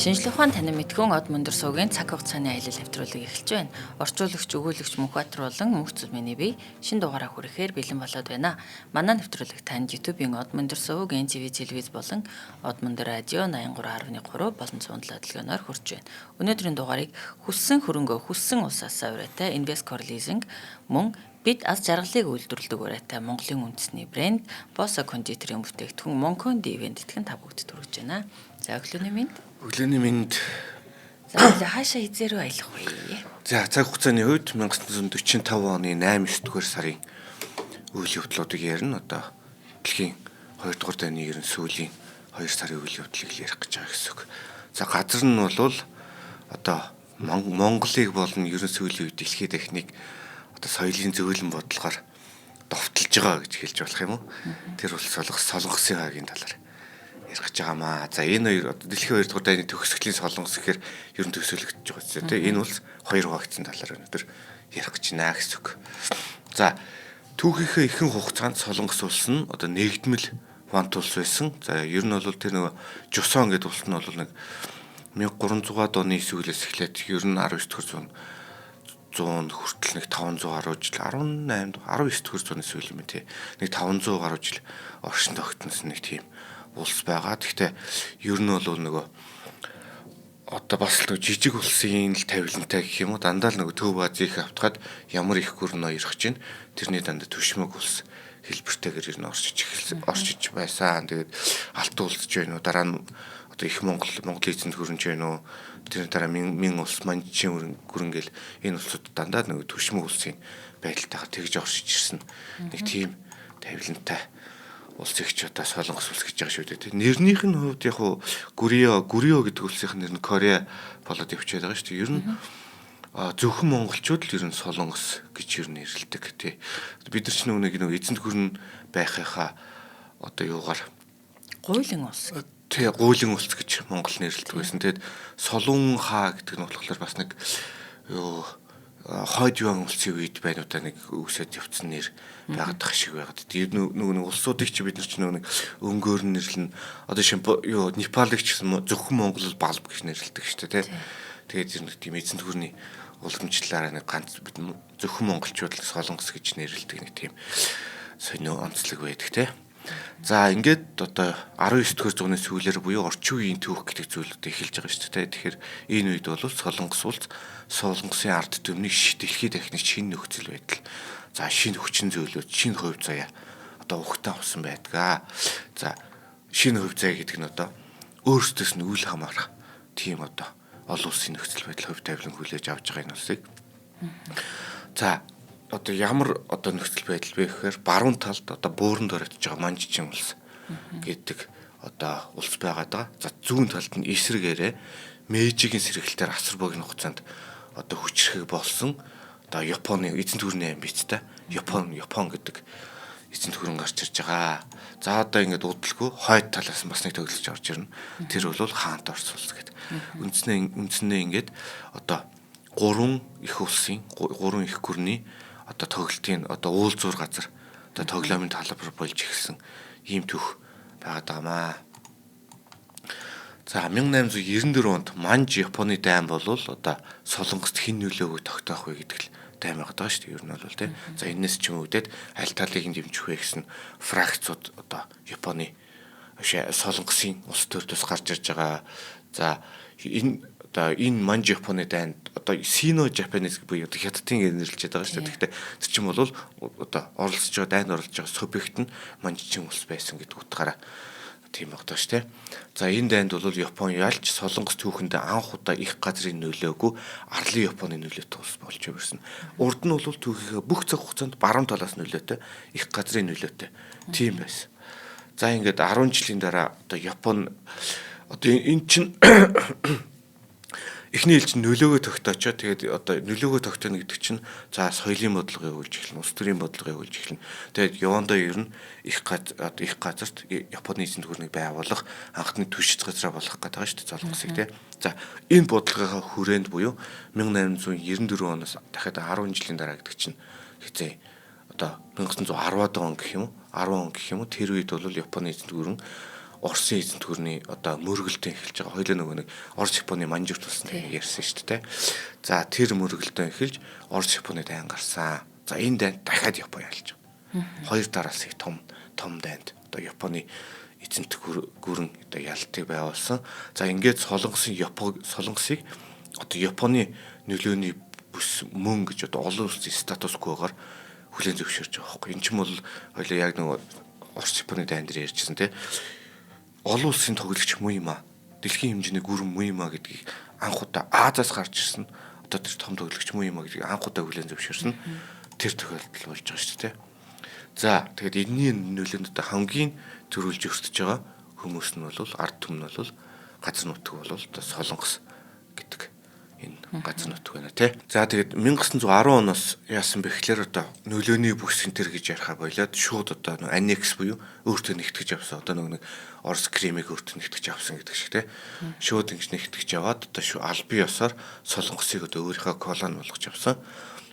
Шинжлэх ухаан танин мэдхүүн од мөндөр суугийн цаг хугацааны аялал авчруулыг эхэлж байна. Орчуулагч, өгүүлэгч Мөнхбаатар болон Мөнх Зүлмэний бие шинэ дугаараа хүрэхээр бэлэн болоод байна. Манай нэвтрүүлэг танд YouTube-ийн од мөндөр сууг, NTV телевиз болон од мөндөр радио 83.3 болон 107 дэлгөөнөөр хүрч байна. Өнөөдрийн дугаарыг хүссэн хөрөнгөө хүссэн улсаас авираатай Investcore Leasing мөн бид аз жаргалыг үйлдвэрлэдэг ураатай Монголын үндэсний брэнд Bossa кондитерийн бүтээгдэхүүн Монкон Ивент итгэн та бүгд төрөж байна. За өглөөний минь. Өглөөний минь. За хаашаа хизээ рүү аялах вэ? За цаг хугацааны хувьд 1945 оны 8-9 сарын үйл явдлуудыг ярина. Одоо дэлхийн 2 дугаар дайны ерөн сүүлийн 2 сарын үйл явдлыг ярих гэж байгаа гэсэн үг. За газар нь бол одоо Монголыг болон ерөн сүүлийн үед дэлхийн техник одоо соёлын зөвлөн бодлогоор довтолж байгаа гэж хэлж болох юм уу? Тэр бол солонгосын хаагийн талаар ярих гэж байгаамаа. За энэ хоёр дэлхийн 2 дугаар дайны төгсгөлийн солонгос гэхээр ер нь төсөөлөгдөж байгаа гэсэн тийм. Энэ бол хоёр хуваагдсан талаар өнөөдөр ярих гэж байна гэсэн үг. За түүхийнхээ ихэнх хугацаанд солонгос улс нь одоо нэгдмэл вант улс байсан. За ер нь бол тэр нэг Жусон гэдэг улс нь бол нэг 1300-аад оны сүүлээс эхлээд ер нь 19 дэх зуун хүртэл нэг 500 гаруй жил 18 19 дэх зууны сүүл юм тий. Нэг 500 гаруй жил оршин тогтносон нэг тийм улс байгаа. Гэхдээ ер нь бол нөгөө одоо бас л жижиг улсын л тавилантай гэх юм уу дандаа л нөгөө Төв Азийг автгаад ямар их гүрнө ирэх чинь тэрний дандаа төшмөг улс хэлбэртэйгээр ер нь орчиж байсан. Тэгээд алтан улсч байна уу дараа нь одоо их Монголын эзэнт хөрөнж байна уу тэрний дараа мин улс манжийн гүрэнгээл энэ улсууд дандаа нөгөө төшмөг улсын байдалтайгаар тэгж оршиж ирсэн нэг тийм тавилантай улс ихч одоо солонгос улс гэж байгаа шүү дээ. Нэрнийх нь хувьд яг хуу Гүрио гэдэг улсынх нь нэр нь Корея болоод явчихад байгаа шүү дээ. Ер нь зөвхөн монголчууд л ер нь солонгос гэж ер нь нэрлэдэг тий. Бид нар ч нэг эзэнт гүрэн байхынхаа одоо юугаар Гуйлын улс. Тий, гуйлын улс гэж Монгол нэрлэдэг байсан. Тэгэд Солон хаа гэдэг нь болохоор бас нэг юу хойд юан улсын үед байна удаа нэг үсэд явцсан нэр байгаадах шиг байгаад. Тэр нөгөө улсуудыг чи бид нар ч нэг өнгөөр нэрлэн одоо шин юу Непалыг ч гэсэн зөвхөн Монгол балб гэж нэрлэдэг шүү дээ тий. Тэгээд тэр нэг тийм эзэнт гүрний уламжлалаараа нэг ганц бид зөвхөн монголчууд л солонгос гэж нэрлэдэг нэг тийм сонио онцлог байдаг тий. За ингээд одоо 19 дэх зууны сүүлээр буюу орчин үеийн түүх гэдэг зүйлүүд эхэлж байгаа шүү дээ. Тэгэхээр энэ үед бол солонгос улс солонгосын ард түмний дэлхийн техник шинэ нөхцөл байдал. За шинэ хүчин зүйлүүд, шинэ хувь заяа одоо ухтаа авсан байдгаа. За шинэ хувь заяа гэдэг нь одоо өөрсдөөс нь үл хамаарах тийм одоо олон улсын нөхцөл байдал хувь тавилан хүлээж авч байгаа энэ улсыг. За одоо ямар одоо нөхцөл байдал вэ гэхээр баруун талд одоо бууранд оройтж байгаа манжчин улс гэдэг одоо улс байгаад байгаа. За зүүн талд нь эсрэгээрээ Мэйжигийн сэргэлтээр асар богино хугацаанд одоо хүчрэх болсон одоо Японы эзэнт гүрний амбицтай Япон гэдэг эзэнт гүрэн гарч ирж байгаа. За одоо ингээд удалгүй хойд талаас нь бас нэг төгөлж орж ирнэ. Тэр бол хаант Орос улс гэдэг. Үндснээ ингээд одоо гурван их улсын гурван их гүрний одоо тоглолтын одоо уулзуур газар одоо тоглоомын талбар болж ирсэн ийм түүх байгаад байгаамаа. За 1894 онд Манж Японы дайн бол одоо солонгост хэн нөлөөгөө тогтоох вэ гэдэг л дайн байгаад байгаа шүү дээ. Ер нь бол тийм. За энэс ч юм үүдээд аль талыг нь дэмжих вэ гэсэн фракцууд одоо Японы солонгосын улс төрөөс гарч ирж байгаа. За энэ Манж Японы дайнд одоо Сино Japanese буюу хятадын нэрлэж байгаа шүү дээ. Гэхдээ тэр чинь бол одоо оролцож байгаа дайнд оролцож байгаа субъект нь манжчин улс байсан гэдэг утгаараа тийм багтаа шүү дээ. За энэ дайнд бол Япон ялж солонгос түүхэнд анх удаа их газрын нөлөөгүй арлын Японы нөлөөтэй улс болж ирсэн. Урд нь бол түүхийнхээ бүх цаг хугацаанд баруун талаас нөлөөтэй их газрын нөлөөтэй тийм байсан. За ингээд 10 жилийн дараа одоо Япон одоо энэ чинь эхний ээлж нөлөөгөө тогтоочоо тэгээд одоо нөлөөгөө тогтооно гэдэг чинь за соёлын бодлогыг өгүүлж эхэлнэ, улс төрийн бодлогыг өгүүлж эхэлнэ. Тэгээд явандаа ер нь их газарт Японы эзэнт гүрнийг байгуулах анхны түшиж газраа болох гэдэг байгаа шүү дээ солонгосыг тий. За энэ бодлогынхаа хүрээнд буюу 1894 оноос дахиад 10 жилийн дараа гэдэг чинь хэзээ одоо 1910-аад он гэх юм уу 10 он гэх юм уу тэр үед бол Японы эзэнт гүрэн Оросын эзэнт гүрний одоо мөргөлдөн эхэлж байгаа. Хоёулаа нөгөө нэг Орос Японы манжуур тулсан нэг ярьсан шүү дээ. За тэр мөргөлдөн эхэлж Орос Японы дайн гарсан. За энэ дайнд дахиад Япон ялж байгаа. Хоёр дараас их том дайнд одоо Японы эзэнт гүрэн одоо ялтыг байгуулсан. За ингээд солонгосыг одоо Японы нөлөөний бүс мөн гэж одоо олон улсын статус-квогоор хүлээн зөвшөөрч байгаа байхгүй. Энэ ч юм бол хоёлаа яг нөгөө Орос Японы дайн дээр ярьжсэн те. Олон улсын тоглогч муу юм а. Дэлхийн хэмжээний гүрэн муу юм а гэдгийг анх удаа Азиас гарч ирсэн. Одоо тэр том тоглогч муу юм а гэдгийг анх удаа хүлээн зөвшөөрсөн. Тэр тохиолдол болж байгаа шүү дээ. За тэгээд энэний нөлөөнд одоо хамгийн төрүүлж өртөж байгаа хүмүүс нь бол ард түмэн нь бол газар нутаг бол одоо Солонгос гэдэг энэ газар нутаг байна тий. За тэгээд 1910 оноос яасан бэ гэхээр одоо нөлөөний бүс энэ төр гэж ярихаар болоод шууд одоо аннекс буюу өөртөө нэгтгэж авсан. Одоо нэг Орос Кремийг өөртөө нэгтгэж авсан гэдэг шиг тий. Шууд ингэж нэгтгэж аваад одоо албан ёсоор Солонгосыг одоо өөрийнхөө колони болгож авсан.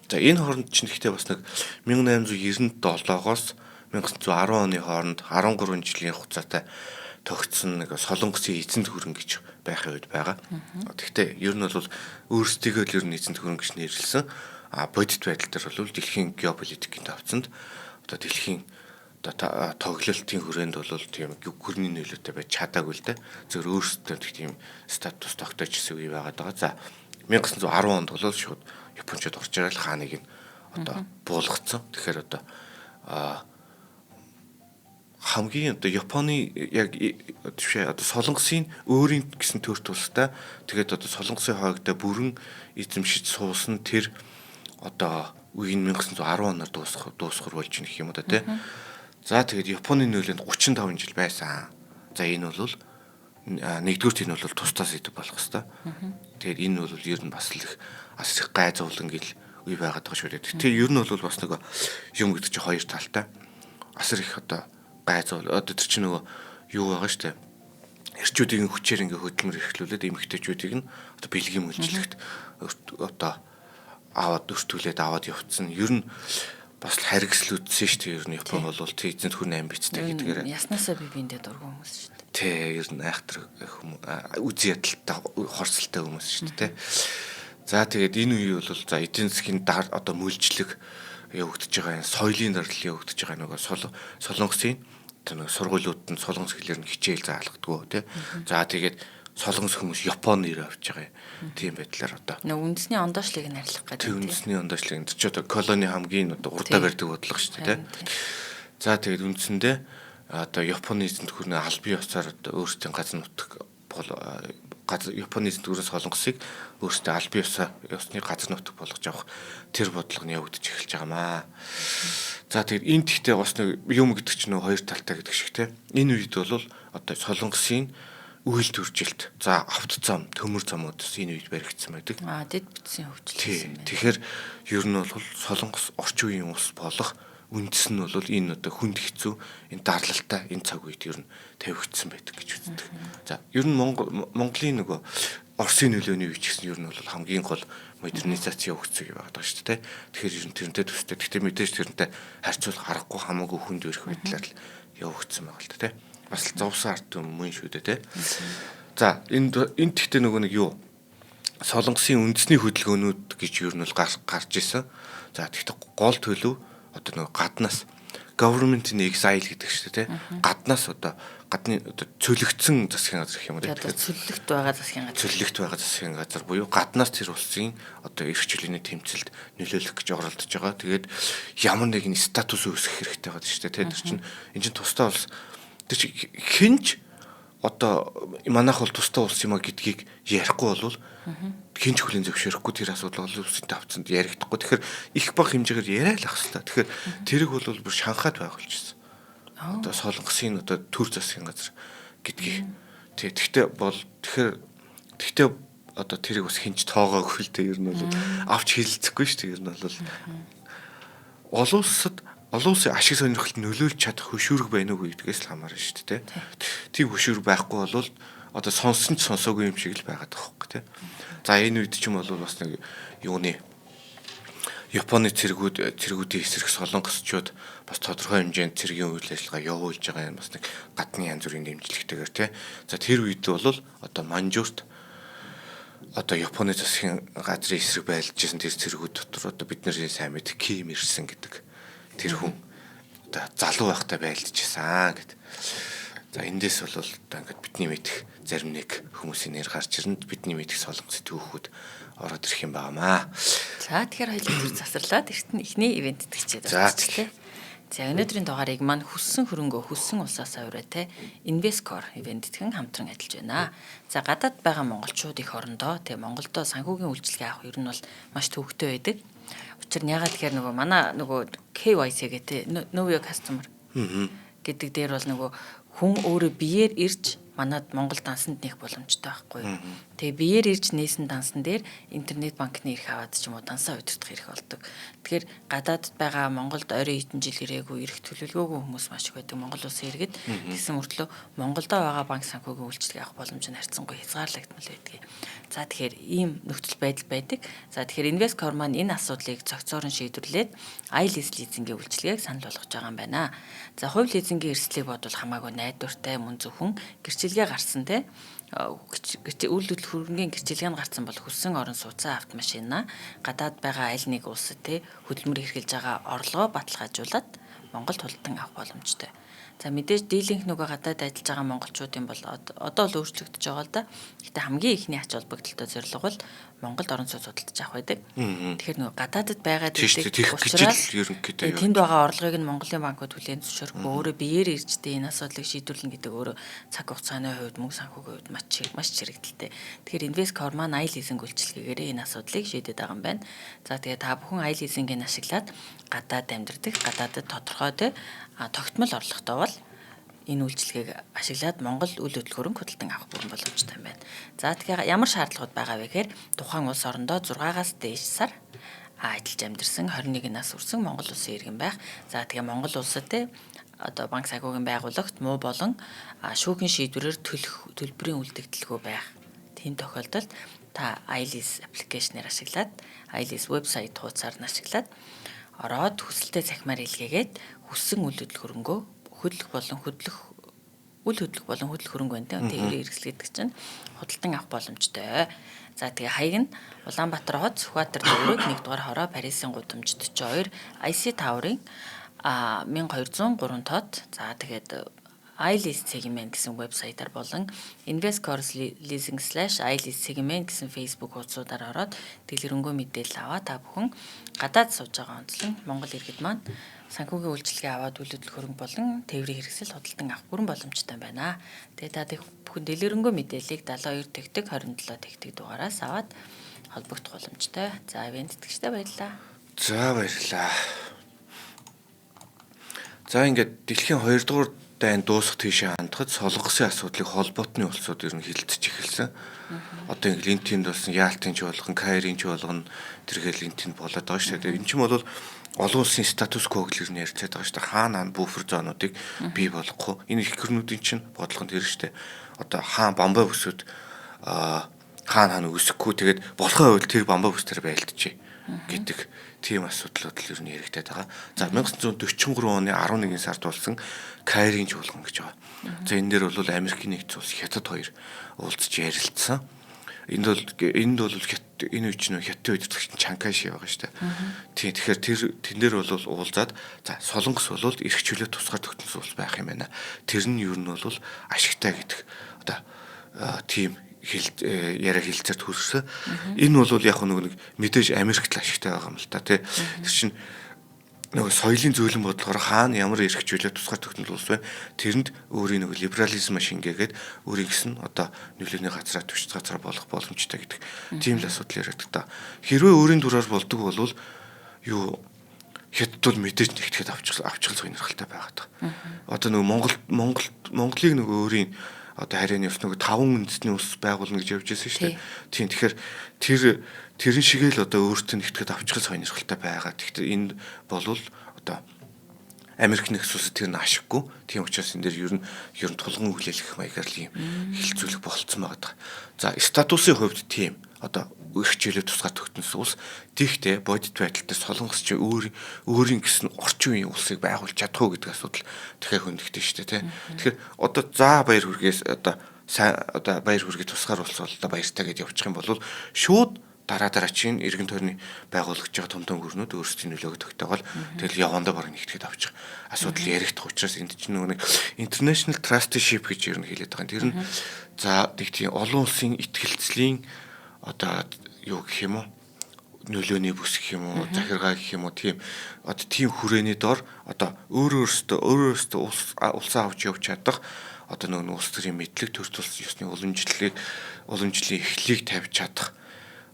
За энэ хооронд чинь ихтэй бас нэг 1897-оос 1910 оны хооронд 13 жилийн хугацаатай тогтсон нэг Солонгосын эзэнт гүрэн гэж байхын үед байгаа. Гэхдээ ер нь бол өөрсдийгөө л ер нь эзэнт гүрэн гэж нэрлсэн. Бодит байдал дээр бол дэлхийн геополитикийн давцанд одоо дэлхийн одоо тоглолтын хүрээнд бол тийм гүрний нөлөөтэй байж чадаагүй л дээ. Зөв өөрсдөө тийм статус тогтоож ирсэн үе байгаад байгаа. За 1910 онд бол шууд Япончууд орж ирэл хааныг нь одоо буулгацсан. Тэгэхээр одоо хамгийн одоо Японы яг одоо Солонгосын өөрийн гэсэн төр тулстай тэгээд одоо Солонгосын хойгдоо бүрэн эзэмшиж суусан тэр одоо үеийн 1910 оноор дуусгар болж ийн гэх юм да тий. За тэгээд Японы нөлөөнд 35 жил байсан. За энэ бол нэгдүгürt энэ бол тусдаас идэв болох хэвээр. Тэгээд энэ бол ер нь бас л их асрах гайзуулан гэл үе байгаад байгаа шүү дээ. Тэгээ ер нь бол бас нэг юм гэдэг чинь хоёр талтай. Асар их одоо гайзуул одоо тэр чинь нөгөө юу байгаа шүү дээ. Эрчүүдийн хүчээр ингээ хөдөлмөр эрхлүүлээд эмэгтэйчүүдийг нь одоо бэлгийн мөлжлөгт одоо аваад өртүүлээд аваад явцсан. Ер нь бас л харгислүүдсэн шүү дээ. Ер нь Япон бол эзэнт гүрний амбицтай гэдгээр. Яснаасаа би биэндээ дургуй хүмүүс шүү дээ. Тэ ер нь айхтар үгүй ядалтай хорсолтой хүмүүс шүү дээ. За тэгээд энэ үе бол за эдийн засгийн одоо мөлжлөг явагдаж байгаа энэ соёлын дарлал явагдаж байгаа нөгөө Солонгосын тэр нэг сургуулиуд нь солонгос хэлээр нь хичээл заалгадгүй тий. За тэгээд солонгос хүмүүс Япон нэр авч байгаа юм. Тийм байдлаар одоо нэг үндэсний ондоошлыг нь арилгах гэдэг. Тийм үндэсний ондоошлыг энэ ч одоо колони хамгийн одоо урдаа барьдаг бодлого шүү дээ тий. За тэгээд үндсэндээ одоо Японы эзэнт гүрний албан ёсоор одоо өөрсдийн газар нутаг Японы эзэнт гүрэн Солонгосыг өөрсдөө албан ёсны газар нутаг болгож авах тэр бодлого нь явагдаж эхэлж байгаамаа. За тэгээд энэ тэгтээ бас нэг юм гэдэг чинь хоёр талтай гэдэг шиг те. Энэ үед бол одоо Солонгосын үйл төржилт за автозам төмөр замуудаас энэ үед баригдсан байдаг. Дэд бүтцийн хөгжил. Тэгэхээр ер нь бол Солонгос орчин үеийн улс болох үндэс нь бол энэ одоо хүнд хэцүү энэ дарлалтай энэ цаг үед ер нь тавигдсан байдаг гэж үздэг. За ер нь Монголын нөгөө Оросын нөлөөний үе гэсэн ер нь бол хамгийн гол модернизац явагдсан юм байгаа шүү дээ. Тэгэхээр ер нь тэрнтэй төстэй. Гэхдээ мэдээж тэрнтэй харьцуулах аргагүй хамаагүй хүнд өрх байдлаар л явагдсан байгаа л да тий. Бас л зовсон ард юм мөн шүү дээ тий. За энэ тэгтээ нөгөө нэг юу Солонгосын үндэсний хөдөлгөөнүүд гэж ер нь бол гарч исэн. За тэгтээ гол төлөв одоо нөгөө гаднаас government in exile гэдэг шүү дээ тий. Гаднаас одоо гадны одоо цөлөгцсөн засгийн газар гэх юм уу тий. Цөллөгт байгаа засгийн газар. Цөллөгт байгаа засгийн газар буюу гаднаас тэр улсын одоо эрх чөлөөний тэмцэлд нөлөөлөх гэж оролдож байгаа. Тэгээд ямар нэгэн статус үүсгэх хэрэгтэй байгаа шүү дээ тий. Тэр чинь энэ чинь тусдаа улс тэр чинь хинч одоо манайх бол тусдаа улс юм а гэдгийг ярихгүй болвол хинч хүлийн зөвшөөрөхгүй тэр асуудал олон улсын давцанд яригдахгүй. Тэгэхээр их бага хэмжээгээр яриа л ах хэвээр. Тэгэхээр тэрэг бол бүр шанхаад байгуулжсэн. Одоо Солонгосын одоо төр засгийн газар гэдгийг. Тэгтээ одоо тэрийг бас хинч тоогоогүй л дээ ер нь бол авч хэлэлцэхгүй шүү дээ ер нь бол олон улсын ашиг сонирхолд нөлөөлж чадах хөшүүрэг байна уу гэдгээс л хамаарна шүү дээ. Тийм хөшүүрэг байхгүй бол одоо сонсон ч сонсоогүй юм шиг л байгаад байгаа хөөхгүй тий. За энэ үед ч юм бол бас нэг юуны Японы цэргүүдийн эсрэг солонгосчууд бас тодорхой хэмжээнд цэргийн үйл ажиллагаа явуулж байгаа юм бас нэг гадны янз бүрийн дэмжлэгтэйгээр тий. За тэр үед бол одоо манжуурт одоо Японы засгийн газрын эсрэг байлжсэн тэр цэргүүд дотор одоо бид нарын сайн мэд Ким ирсэн гэдэг тэр хүн одоо залуу байхдаа байлжсэн гэд. За эндээс бол одоо ингээд бидний мэдих зарим нэг хүмүүсийн нэр гарч ирнэ, бидний мэдих солонгос түүхүүд ороод ирэх юм байнамаа. За тэгэхээр хоёул засарлаад эхний ивент итгэжээд За, байна тийм. За өнөөдрийн дугаарыг маань хүссэн хөрөнгөө хүссэн улсаас авираа те Invescore ивент итгэн хамтран ажиллаж байна. За гадаад байгаа монголчууд их орондоо те Монголдо санхүүгийн үйлчилгээ авах ер нь бол маш төвөгтэй байдаг. Учир нь ягаад тэгэхээр нөгөө манай нөгөө KYC гэдэг Know Your Customer гэдэг дээр бол нөгөө хүн өөрөө биеэр ирж манад Монгол дансанд нээх боломжтой байхгүй. Тэгээ биеэр ирж нээсэн дансан дээр интернет банкны эрх аваад ч юм уу дансаа удирдах эрх болдог. Тэгэхээр гадаадд байгаа Монголд орой хэдэн жил ирээгүй эрх төлөвлөгөөгүй хүмүүс маш их байдаг. Монгол улсын иргэд тэгсэн мөртлөө Монголдо байгаа банк санхүүгийн үйлчилгээ авах боломж нь харьцангуй хязгаарлагдмал байдаг. За тэгэхээр ийм нөхцөл байдал байдаг. За тэгэхээр Invescore маань энэ асуудлыг цогцоорон шийдвэрлээд iLease лизингийн үйлчилгээг санал болгож байгаа юм байна. За хувь лизингийн эрсдлийг бодвол хамаагүй найдвартай мөн зөвхөн гэрчилгээ гарсан те үйл хөдлөх хөрөнгөний гэрчилгээ нь гарсан бол хүссэн орон сууцсан автомашинаа гадаад байгаа аль нэг улсад те хөдөлмөр эрхэлж байгаа орлогоо баталгаажуулаад Монголд худалдан авах боломжтой. За мэдээж дийлэнх нөгөө гадаад ажиллаж байгаа монголчуудын бол одоо л өөрчлөгдөж байгаа л да. Гэтэ хамгийн ихний ач холбогдолтой зорилго бол Монголд орон сууц худалдаж авах байдаг. Тэгэхээр нөгөө гадаадд байгаа дэдийг учраас тэнд байгаа орлогыг нь Монголын банкуд хүлээн зөвшөөрөхгүй өөрөө биеэр иржтэй энэ асуудлыг шийдвэрлэнэ гэдэг өөрөө цаг хугацааны хувьд мөнгө санхүүгийн хувьд маш чирэгдэлтэй. Тэгэхээр Invescore маань iLeasing үйлчилгээгээр энэ асуудлыг шийдээд байгаа юм байна. За тэгээ та бүхэн iLeasing-ийг ашиглаад гадаад амьдардаг, гадаадд тодорхой тогтмол орлоготой бол энэ үйлчилгээг ашиглаад Монгол үйл хөдлөх хөрөнгө худалдан авах бүрэн боломжтой юм байна. За тэгэхээр ямар шаардлагууд байгаа вэ гэхээр тухайн улс орондоо 6-аас дээш сар ажиллаж амьдарсан 21 нас хүрсэн Монгол улсын иргэн байх. За тэгээ Монгол улсад одоо банк санхүүгийн байгууллагт муу болон шүүхийн шийдвэрээр төлбөрийн үлдэгдэлгүй байх. Тийм тохиолдолд та iLease аппликейшнээр ашиглаад iLease вебсайт хуудасаар нь ашиглаад ороод хүсэлтэд цахимаар илгээгээд хүссэн үйл хөдлөх хөрөнгөө хөдлөх болон хөдлөх хөрөнгө байна. Тэрийг хэрэгсэлдэг чинь худалдан авах боломжтой. За тэгээ хаяг нь Улаанбаатар хот Сүхбаатар дүүрэг 1-р хороо Парисын гудамж 42 IC Tower-ын 1203 тод. За тэгээд iLease segment гэсэн вебсайтаар болон Invescore leasing/iLease segment гэсэн Facebook хуудасуудаар ороод дэлгэрэнгүй мэдээлэл аваа та бүхэн гадаад сууж байгаа онцлон Монгол иргэд маань санхүүгийн үйлчилгээ аваад үйл хөдлөх хөрөнгө болон тээврийн хэрэгсэл худалдан авах бүрэн боломжтой байна. Тэгээ та бүхэн дэлгэрэнгүй мэдээллийг 72 тэгтэг 27 тэгтэг дугаараас аваад холбогдох боломжтой. За ивент итгэжтэй баярлалаа. За баярлалаа. За ингээд дэлхийн 2 дугаар дайн дуусах тийшээ хандхад солонгосын асуудлыг холбоотны улсууд ер нь хилцэж эхэлсэн. Одоо линтинд болсон яалтын ч болгон, кайрын ч болгон тэргээл линтинд болоод байгаа шүү дээ. Энэ ч юм бол олон улсын статус квог л ер нь ярьцаад байгаа шүү дээ. Хаана буфер зоонуудыг бий болгохгүй. Энэ их гэрнүүдийн чинь бодлого нь тэр шүү дээ. Одоо хаан бамбай бүсүүд хаана үсэхгүй тэгээд болохын хувьд тэр бамбай бүсээр байлтжээ гэдэг тийм асуудлууд л ер нь яригдаад байгаа. За 1943 оны 11 сард болсон Кайрын чуулган гэж байгаа. За энэ дээр бол Америкийн нэгдсэн улс Хятад хоёр уулзж ярилцсан. Энд бол энэ үе чинь Хятадын удирдагч Чанкайши байгаа шүү дээ. Тийм тэгэхээр тэн дээр бол уулзаад за Солонгос бол эрх чөлөө тусгаар тогтносон улс байх юм байна. Тэр нь ер нь бол ашигтай гэдэг одоо тийм яриа хэлцээрт хүрсэн. Энэ бол яг нэг мэдээж Америкт л ашигтай байгаа юм л та тий. Тэр чинь нөгөө соёлын зөөлөн бодлохоор хаана ямар эрх чөлөө тусгаар тогтнол улс вэ? Тэрэнд өөрийн нөгөө либерализм шингээгээд өөрийн гэсэн одоо нөлөөний газраа төвч газраа болох боломжтой гэдэг тийм л асуудал яриад та. Хэрвээ өөрийн дураар болдог бол юу Хятад бол мэдээж нэгтгэхэд авчгал сонирхолтой байгаад байгаа. Одоо нөгөө Монголыг нөгөө өөрийн одоо харийн ёс нөгөө 5 үндэсний улс байгуулна гэж явж байсан шүү дээ. Тийм тэгэхээр тэрэн шигээл одоо өөртөө нэгтгэхэд авчгал сонирхолтой байгаа. Тэгэхээр энэ болвол одоо Америк нэгдсэн улсад тэр нь ашиггүй. Тийм учраас энэ дээр ер нь тулгын хүлээлгэх маягаар л юм хилцүүлэх болцсон байгаа. За статусын хувьд тийм одоо их хичээлээ тусгаад тогтносон улс тийхтэй бодит байдалтай солонгос чи өөрийн гэсэн орчин үеийн улсыг байгуулж чадах уу гэдэг асуудал дахиад хөндөгдөн шүү дээ тий. Тэгэхээр одоо за баяр хүргээс одоо баяр хүргээ тусгаар улс бол одоо баяртай гэдээ явуучих юм бол шууд дараа чинь иргэн тойрны байгуулагдж байгаа том хөрнүүд өөрсдийн нөлөөгөө тогтоогоол тэгэл явандаа бараг нэгтгэж авчих асуудал яригдах учраас энд чинь нэг international trusteeship гэж ер нь хэлээд байгаа. Тэр нь за нэг тийм олон улсын итгэлцлийн одоо юу гэх юм уу нөлөөний бүс гэх юм уу захиргаа гэх юм уу тийм одоо тийм хүрээний дор одоо өөрөөсөө улсаа авч явж чадах одоо нэг улс төрийн мэдлэг төр тус ёсны уламжлалын эхлэлийг тавьж чадах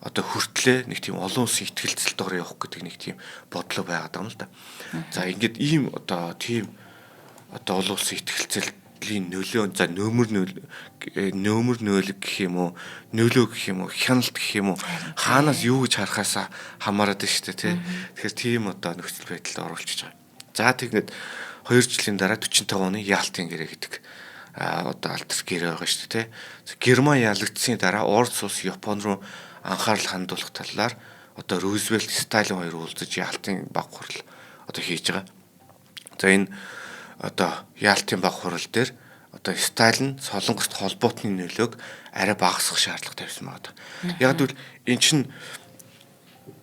одоо хүртлээ нэг тийм олон улсын итгэлцэл доор явах гэдэг нэг тийм бодлоо байгаад байгаа юм л да. За ингээд ийм одоо тийм одоо олон улсын итгэлцэлийн нөлөө за нөмөр нөөлөг гэх юм уу нөлөө гэх юм уу хяналт гэх юм уу хаанаас юу гэж харахаас хамаарат шүү дээ тий. Тэгэхээр тийм одоо нөхцөл байдалд оруулчихж байгаа. За тэгээд 2 жилийн дараа 45 оны Ялтын гэрээ гэдэг одоо алдар гэрээ байгаа шүү дээ тий. Герман ялагдсны дараа Орос улс Япон руу анхаарал хандуулах талаар одоо Рузвельт, Сталин хоёр уулзаж Ялтын баг хурал одоо хийж байгаа. За энэ одоо Ялтын баг хурал дээр одоо Сталин Солонгост холбоотны нөлөөг арай багасгах шаардлага тавьсан байгаа. Яг гэвэл эн чинь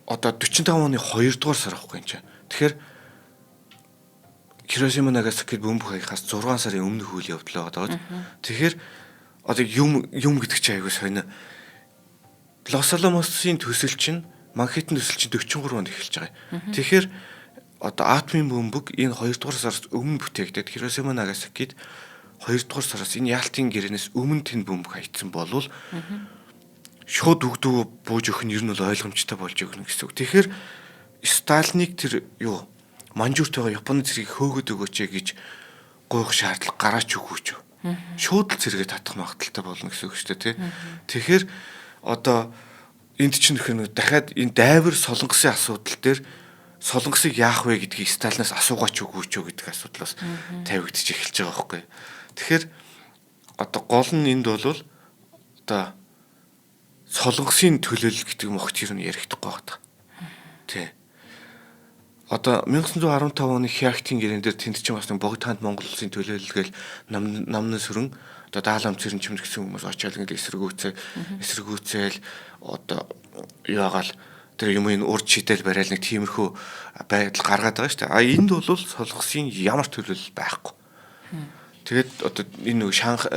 одоо 45 оны 2 дугаар сар ахгүй юм чинь. Тэгэхээр Хиросима Нагасакид бөмбөг хаяхаас 6 сарын өмнөх үйл явдал байгаа. Тэгэхээр одоо юм гэдэг чинь аягүй сонио. Лос Аламосын төсөл чинь Манхэттен төсөл чинь 43 онд эхэлж байгаа. Тэгэхээр одоо атомын бөмбөг энэ 2 дугаар сараас өмнө бүтээгдээд Хиросима Нагасакид 2 дугаар сараас энэ Ялтын гэрээнээс өмнө тэнд бөмбөг хайцсан болвол шууд өгдөө бууж өгөх нь ер нь бол ойлгомжтой болж өгнө гэсэн үг. Тэгэхээр Сталиныг тэр юу манжууртайгаа Японы зэргийг хөөгөөд өгөөч гэж гуйх шаардлага гараач өгөөч. Шууд л зэрэгээ татах магадaltaй болно гэсэн үг шүү дээ тий. Тэгэхээр одоо энд чинь нөхөр дахиад энэ дайвар солонгосын асуудал дээр солонгосыг яах вэ гэдгийг Сталинаас асуугаач өгөөч гэдэг асуудлаас тавигдчих эхэлж байгаа байхгүй. Тэгэхээр одоо гол нь энд бол одоо солонгосын төлөөлөл гэдэг мохт ер нь ярихдаггүй байна. Тий. Одоо 1915 оны Хяхтын гэрэн дээр тэнд чинь бас нэг богд хаанд Монгол улсын төлөөлөл гээл намны сүрэн одоо даалам цэрэн чимэр гэсэн хүмүүс очиад ингэ эсэргүүцээл одоо яагаал тэр юм энэ урд шидэл барайл нэг тиймэрхүү байдал гаргаад байгаа шүү дээ. Энд бол солонгосын ямар төлөөлөл байхгүй. Тэгээд одоо энэ нэг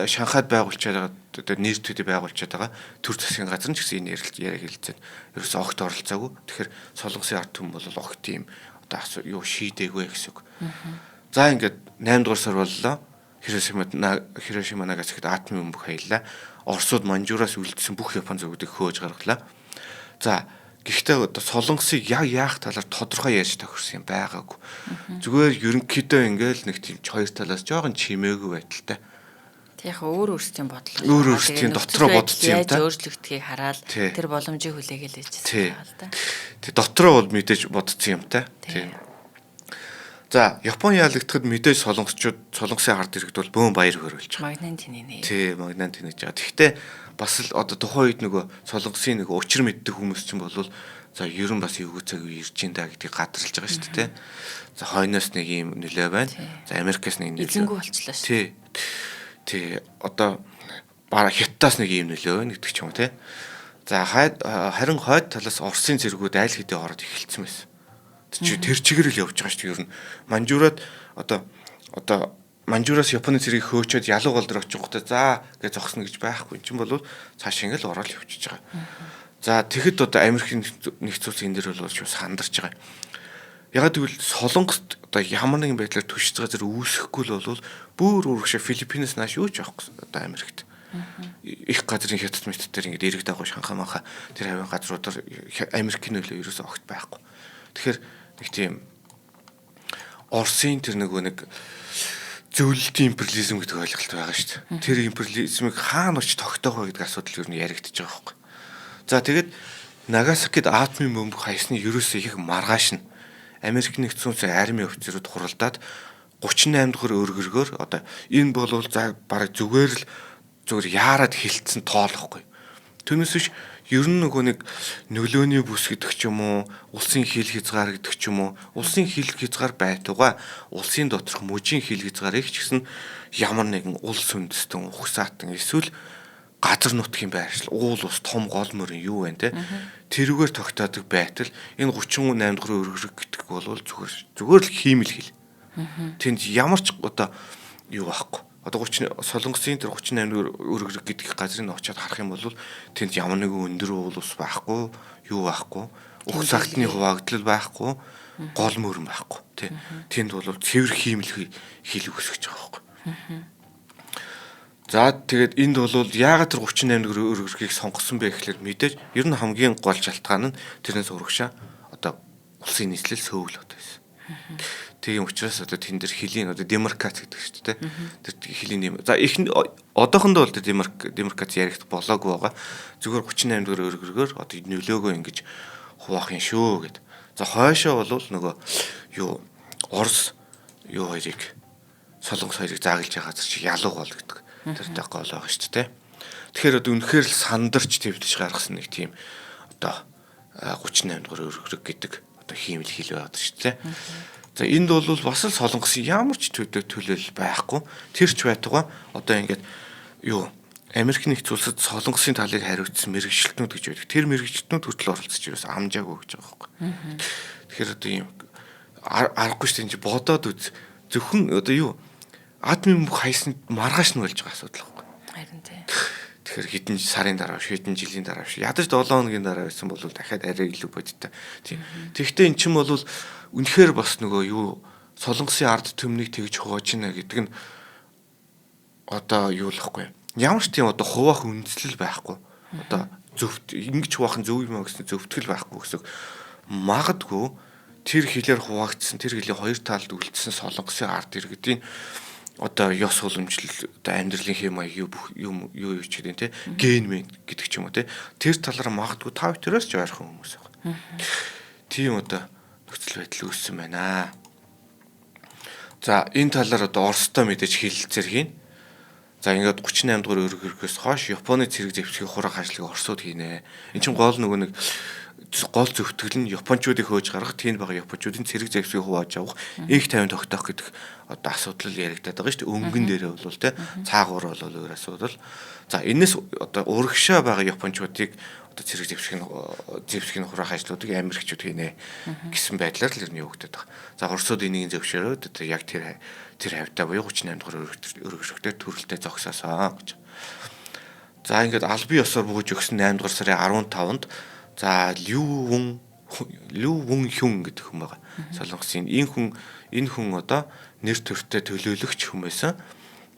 Шанхайд байгуулчаад байгаа одоо нэртүүдийг байгуулчаад байгаа төр засгийн газар нь ч гэсэн энэ яриаг хэлцэн. Ерөөсөө огт оролцоогүй. Тэгэхээр солонгосын ард түмэн бол огт тийм одоо юу шийдээгүй гэсэн үг. За ингээд 8 дугаар сар боллоо. Хиросима Нагасакид атомын бөмбөг хаялаа. Оросууд манжуураас үлдсэн бүх Япон зөвүүдийг хөөж гаргалаа. За гэхдээ одоо солонгосыг яах талаар тодорхой яаж тохирсон юм байгаагүй. Зүгээр ерөнхийдөө ингээл нэг тийм хоёр талаас жоохон чимээгүй байдалтай. Яг өөрсдийн бодлоо. Өөрсдийн дотроо бодсон юм та. Яаж өөрчлөгдөхийг хараад тэр боломжийг хүлээгээл ээжсэн байгаа л да. Тэг дотроо бол мэдээж бодсон юм та. Тийм. За Япон ялагдахад мэдээж солонгосын ард иргэд бол бөөн баяр хөөрүүлж байгаа. Магнан тэнэнэ. Тий, магнан тэнэж байгаа. Гэхдээ бас л одоо тухайн үед нөгөө солонгосын нөгөө учир мэддэг хүмүүс чинь болвол за ер нь бас эвгүй цаг үе ирж байна гэдгийг гадарлаж байгаа шүү дээ. За хойноос нэг юм нөлөө байна. За Америкаас нэг нөлөө. Эзэнгүү болчлаа шүү. Тий. Одоо бараа Хятадаас нэг юм нөлөө байна гэдэг ч юм тий. За харин хойд талаас Оросын зэргүүд айл хэдийн ороод эхэлсэн байсан. Тэр чигээр л явж байгаа шүү дээ. Ер нь манжуураад одоо манжуураас Японы зэргийг хөөчөөд ялуу гол дээр очих хөтэ за гэж зогсно гэж байхгүй. Энд чинь бол цааш ингээл ороод явчихж байгаа. За тэгэхэд одоо Америкийн нэгдсэн улсын энэ дээр бол шүү сандарч байгаа. Яг тэгвэл Солонгост одоо ямар нэгэн байдлаар түшиж газар үүсэхгүй л бол бүр үргэлж Филиппинээс нааш юу ч авахгүй одоо Америкт. Их газрын хятад мэтээр ингээд эрэг дагуу Шанхай манха тэр хавийн газруудаар Америкийн нөлөө ерөөсөө огт байхгүй. Тэгэхээр нэг тийм Оросын тэр нэг зөвлөлтийн империализм гэдэг ойлголт байгаа шүү дээ. Тэр империализмыг хаана очиж тогтоох вэ гэдэг асуудал юу яригдчихэж байгаа байхгүй. За тэгээд Нагасакид атомын бөмбөг хайсны ерөөсөө их маргааш нь Америк нэгдсэн улсын армийн офицерууд хуралдаад 38 дахь өргөргөөр одоо энэ бол за бараг зүгээр яарад хилцсэн тоолохгүй. Түүнээс биш ер нь нөгөө нэг нөлөөний бүс гэдэг ч юм уу, улсын хил хязгаар гэдэг ч юм уу, улсын хил хязгаар байтугай улсын доторх мужийн хил хязгаарыг ч гэсэн ямар нэгэн улс үндэстэн ухсаатан эсвэл газар нутгийн байршил, уул ус, том гол мөрөн юу вэ те? Тэрүүгээр тогтоодог байтал энэ 38 дугаар өргөрөг гэдэг бол зүгээр л хиймэл хэл. Тэнд ямар ч одоо юу байхгүй. Одоо 30 Солонгосын тэр 38 өргөрөг гэдэг газрыг очиод харах юм бол тэнд ямар нэгэн өндөр уул ус байхгүй, юу байхгүй, ухсаалтны хуваагдал байхгүй, гол мөрөн байхгүй тий. Тэнд бол цэвэр хиймэл хэл үсгэж байгаа байхгүй. За тэгээд энд бол яагаад тэр 38 өргөргийг сонгосон бэ гэхэлэр мэдээж ер нь хамгийн гол шалтгаан нь тэрнээс урагшаа одоо улсын нийслэл сөөвл одоо байсан. Тийм учраас одоо тэн дээр хилийн одоо демаркац гэдэг шүү дээ. Тэр хилийн за ихэнх одоохондоо бол демаркац яригдах болоогүй байгаа. Зүгээр 38 дэх өргөргөөр одоо нөлөөгөө ингэж хуваах юм шүү гэд. За хойшоо бол нөгөө юу Орос юу хоёрыг Солонгос хоёрыг зааглаж байгаа газар чи ялуу гол гэдэг. Тэр дэг гол байгаа шүү дээ. Тэгэхээр одоо үнэхээр л сандарч твлж гаргасан нэг тийм одоо 38 дэх өргөрөг гэдэг одоо хиймэл хил байдаг шүү дээ. За энд бол бас л Солонгосын ямар ч төлөөлөл байхгүй. Тэр ч байтугай одоо ингээд юу Америк нэгдсэн улсад Солонгосын талыг хариуцсан мэрэгчлэтнүүд гэж байдаг. Тэр мэрэгчлэтнүүд хүртэл оролцож юус амжаагүй гэж байгаа байхгүй. Тэгэхээр одоо юм аргагүй шүү дээ бодоод үз. Зөвхөн одоо юу атомын бүх хайсанд маргааш нь болж байгаа асуудал байхгүй. Харин тийм. Тэгэхээр хэдэн сарын дараа биш, хэдэн жилийн дараа биш. Ядаж 7 хоногийн дараа байсан бол дахиад арай илүү бодтой. Тийм. Тэгэхдээ эн чинь бол үнэхээр бас нөгөө юу Солонгосын ард түмнийг тэгж хувааж гинэ гэдэг нь одоо юу л ахгүй. Ямар ч тийм одоо хуваах үндэслэл байхгүй. Одоо зөвхт ингэж хуваах нь зөв юм аа гэсэн зөвтгөл байхгүй гэсэн. Магадгүй тэр хилээр хуваагдсан тэр хилийн хоёр талд үлдсэн Солонгосын ард иргэдийн одоо ёс уламжлал одоо амьдралын хэм маяг юу ч гэдэг те ген мен гэдэг ч юм уу те тэр талаар магадгүй тав төрөөс ч ойрхон хүмүүс байна. Тийм одоо нөхцөл байдал үүссэн байна. За энэ талаар одоо Оростой мэдээж хэлэлцээр хийн. За ингээд 38 дугаар өргөргөөс хойш Японы цэрэг зэвсгийн хурах ажлыг Оросууд хийнэ. Энд чинь гол нөгөө нэг гол зөвтгөл нь японочдыг хөөж гаргах, тийм байгаа японочдын цэрэг зэвсгийг хувааж авах, их тавин тогтоох гэдэг одоо асуудал яригадаад байгаа шүү дээ. Өнгөн дээрээ бол те цаагуур бол өөр асуудал. За энэс одоо урагшаа байгаа японочдыг одоо цэрэг зэвсгийн хурах ажлуудыг Америкчууд хийнэ гэсэн байдлаар л юу өгдөг байгаа. За Оросууд энийг зөвшөөрөөд одоо яг тэр хавьтаа буюу 38 дугаар өргөжлөлтөөр төрөлтэй зогсоосоо гэж. За ингээд албан ёсоор бууж өгсөн 8 дугаар сарын 15-нд за Лю Вун Хюн гэдэг хүн байгаа. Солонгосын энэ хүн одоо нэр төртэй төлөөлөгч хүн байсан.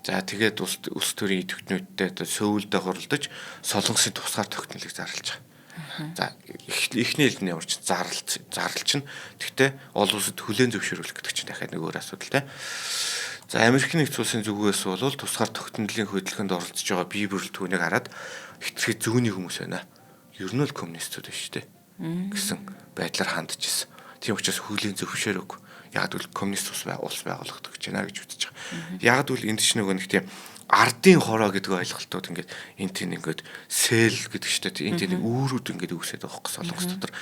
За тэгээд улс төрийн идэвхтнүүдтэй одоо сөүлдө хоролдож Солонгосын тусгаар тогтнолыг зарлаж байгаа. За эхний хэлний ямар ч зарлж нь тэгтээ олон улсад хүлээн зөвшөөрөх гэдэг чинь дахиад нэг өөр асуудал те. За Америк нэгдсэн улсын зүгээс бол тусгаар тогтнолын хөдөлгөөнд оролцож байгаа бие бүрэлдэхүүнийг хараад хитрхи зүүнний хүмүүс байна. Ер нь л коммунистууд байна шүү дээ гэсэн байдлаар хандж ирсэн. Тийм учраас хүлээн зөвшөөрөөг. Яг л коммунист улс байгуулах гэж байна гэж үзэж байгаа. Яг л энд ч нэг тийм ардын хороо гэдэг ойлголтууд ингээд энэ тийм ингээд сэл гэдэг шүү дээ. Энэ тийм үүрүүд ингээд үүсээд байгаа хөөх Солонгос дотор.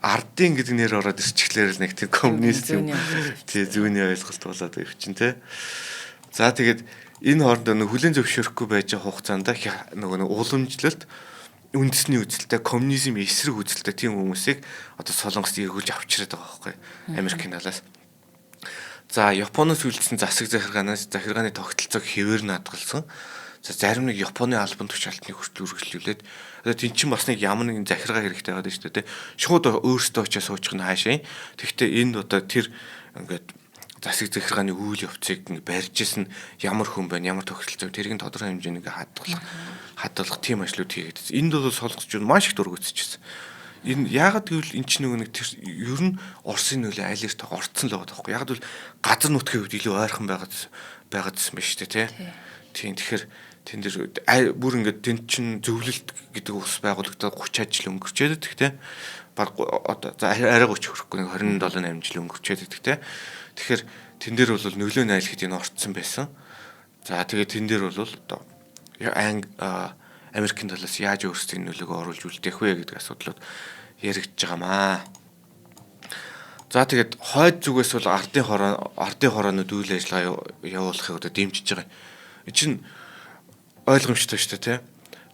Ардын гэдэг нэр ороод ирчихлээр л нэг тийм коммунист юм. Тийм зүүнний ойлголт болоод өвчин те. За тэгээд энэ хооронд нэг хүлээн зөвшөөрөхгүй байж байгаа хугацаанд нөгөө уламжлалт үндэсний үзэлтэй коммунизм эсрэг үзэлтэй тийм хүмүүсийг одоо Солонгост эргүүлж авчираад байгаа байхгүй Америкийн талаас. За Японоос үлдсэн засаг захиргааны тогтолцоог хэвээр наадгалсан. За зарим нэг Японы албан тушаалтныг хүртэл үргэлжлүүлээд одоо тэн чинь бас нэг ямар нэгэн захиргаа хэрэгтэй байдаг шүү дээ. Шууд өөрсдөө очиж суучих нь хаашаа. Тэгэхдээ энд одоо тэр ингээд засаг захиргааны үйл явцыг барьжсэн ямар хүн байна, ямар тогтолцоо тэрийг тодорхой хэмжээний хадгалах тийм ажлууд хийгээд. Энд бол солонгосчууд маш их дургуутчихсан. Энэ яагаад гэвэл эн чинь нэг тэр ер нь Оросын нөлөө айлэрт орцсон л байгаа байхгүй. Яагаад гэвэл газар нутгийн хувьд илүү ойрхон байгаадсэн байна шүү дээ тийм. Тэгэхээр тэн дээр бүр ингээд тэн чин зөвлөлт гэдэг ус байгуулагдаад 30 жил өнгөрчээд тэгтэй. Баг одоо арай 30 хүрэхгүй 27 8 жил өнгөрчээд тэгтэй. Тэгэхээр тэн дээр бол нөлөө найрлахад энэ орцсон байсан. За тэгээд тэн дээр бол одоо Америкийн талаас яаж өөрсдийн нөлөөгөө оруулж үлдээх вэ гэдэг асуудлууд яригдж байгаамаа. За тэгээд хойд зүгээс бол ардын хороонууд үйл ажиллагаа явуулахыг одоо дэмжиж байгаа. Энэ чинь ойлгомжтой шүү дээ, тий.